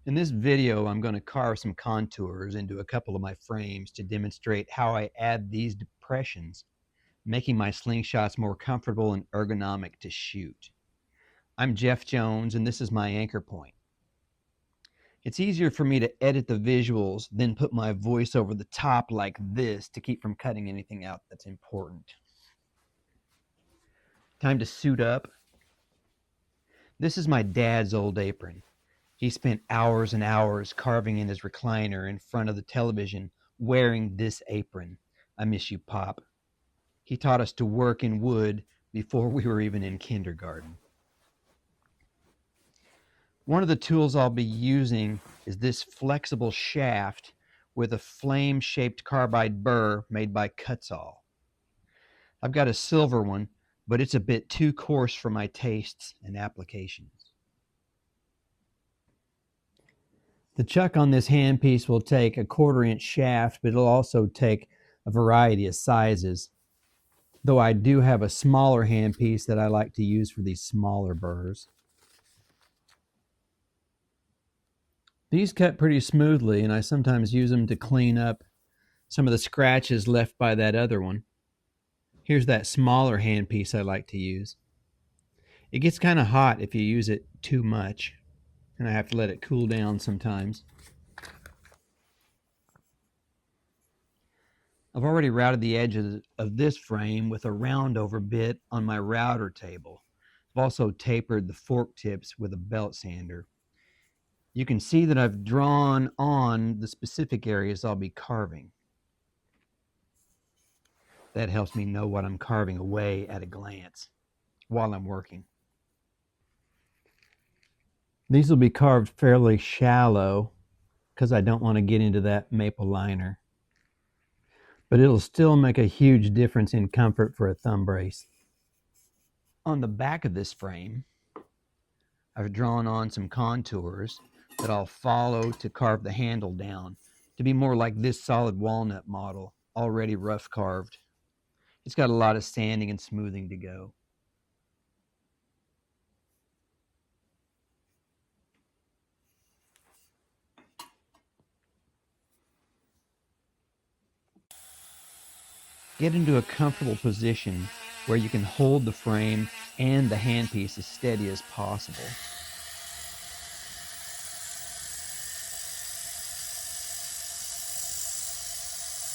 In this video, I'm going to carve some contours into a couple of my frames to demonstrate how I add these depressions, making my slingshots more comfortable and ergonomic to shoot. I'm Jeff Jones, and this is my anchor point. It's easier for me to edit the visuals than put my voice over the top like this to keep from cutting anything out that's important. Time to suit up. This is my dad's old apron. He spent hours and hours carving in his recliner in front of the television wearing this apron. I miss you, Pop. He taught us to work in wood before we were even in kindergarten. One of the tools I'll be using is this flexible shaft with a flame-shaped carbide burr made by Kutzall. I've got a silver one, but it's a bit too coarse for my tastes and applications. The chuck on this handpiece will take a 1/4-inch shaft, but it'll also take a variety of sizes, though I do have a smaller handpiece that I like to use for these smaller burrs. These cut pretty smoothly, and I sometimes use them to clean up some of the scratches left by that other one. Here's that smaller handpiece I like to use. It gets kind of hot if you use it too much, and I have to let it cool down sometimes. I've already routed the edges of this frame with a roundover bit on my router table. I've also tapered the fork tips with a belt sander. You can see that I've drawn on the specific areas I'll be carving. That helps me know what I'm carving away at a glance while I'm working. These will be carved fairly shallow because I don't want to get into that maple liner. But it'll still make a huge difference in comfort for a thumb brace. On the back of this frame, I've drawn on some contours that I'll follow to carve the handle down to be more like this solid walnut model, already rough carved. It's got a lot of sanding and smoothing to go. Get into a comfortable position where you can hold the frame and the handpiece as steady as possible.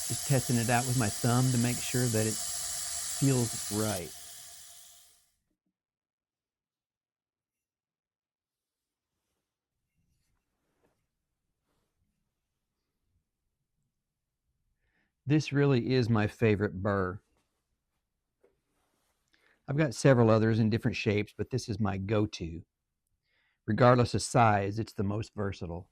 Just testing it out with my thumb to make sure that it feels right. This really is my favorite burr. I've got several others in different shapes, but this is my go-to. Regardless of size, it's the most versatile.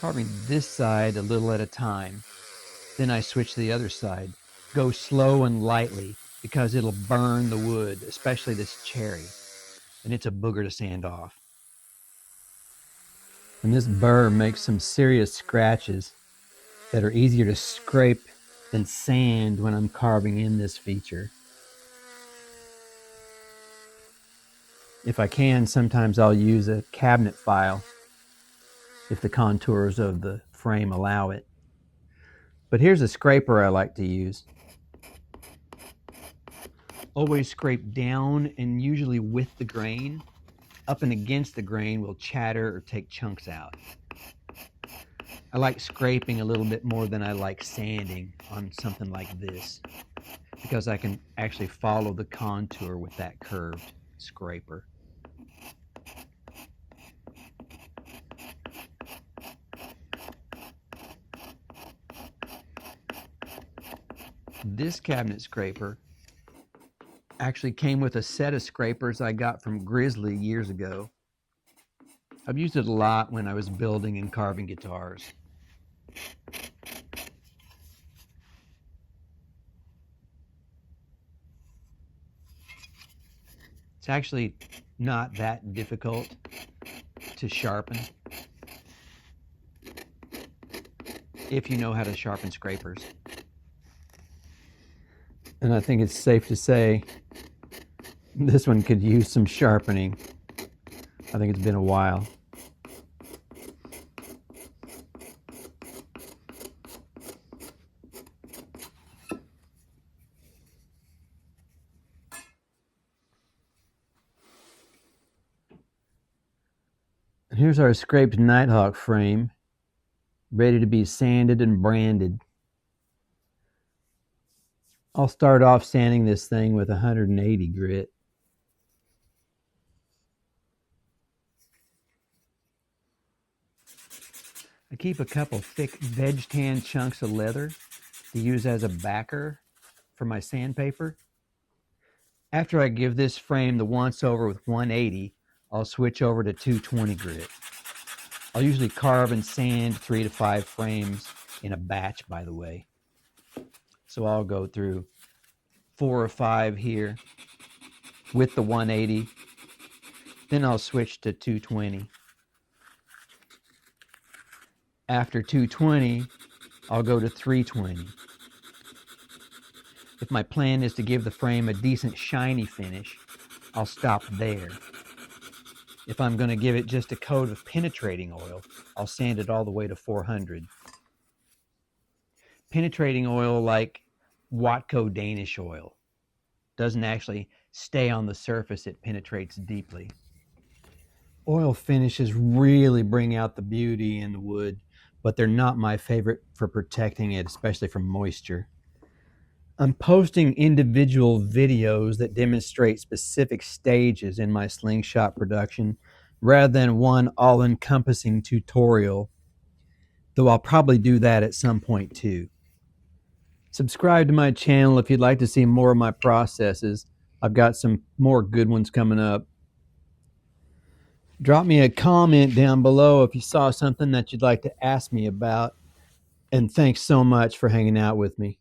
Carving this side a little at a time. Then I switch to the other side. Go slow and lightly because it'll burn the wood, especially this cherry, and it's a booger to sand off. And this burr makes some serious scratches that are easier to scrape than sand when I'm carving in this feature. If I can, sometimes I'll use a cabinet file if the contours of the frame allow it. But here's a scraper I like to use. Always scrape down and usually with the grain. Up and against the grain will chatter or take chunks out. I like scraping a little bit more than I like sanding on something like this because I can actually follow the contour with that curved scraper. This cabinet scraper actually came with a set of scrapers I got from Grizzly years ago. I've used it a lot when I was building and carving guitars. It's actually not that difficult to sharpen if you know how to sharpen scrapers. And I think it's safe to say This one could use some sharpening. I think it's been a while. Here's our scraped Nighthawk frame, ready to be sanded and branded. I'll start off sanding this thing with 180 grit. I keep a couple thick veg tan chunks of leather to use as a backer for my sandpaper. After I give this frame the once over with 180, I'll switch over to 220 grit. I'll usually carve and sand 3 to 5 frames in a batch, by the way. So I'll go through 4 or 5 here with the 180. Then I'll switch to 220. After 220, I'll go to 320. If my plan is to give the frame a decent shiny finish, I'll stop there. If I'm going to give it just a coat of penetrating oil, I'll sand it all the way to 400. Penetrating oil, like Watco Danish oil, doesn't actually stay on the surface, it penetrates deeply. Oil finishes really bring out the beauty in the wood, but they're not my favorite for protecting it, especially from moisture. I'm posting individual videos that demonstrate specific stages in my Slingshot production rather than one all-encompassing tutorial, though I'll probably do that at some point too. Subscribe to my channel if you'd like to see more of my processes. I've got some more good ones coming up. Drop me a comment down below if you saw something that you'd like to ask me about. And thanks so much for hanging out with me.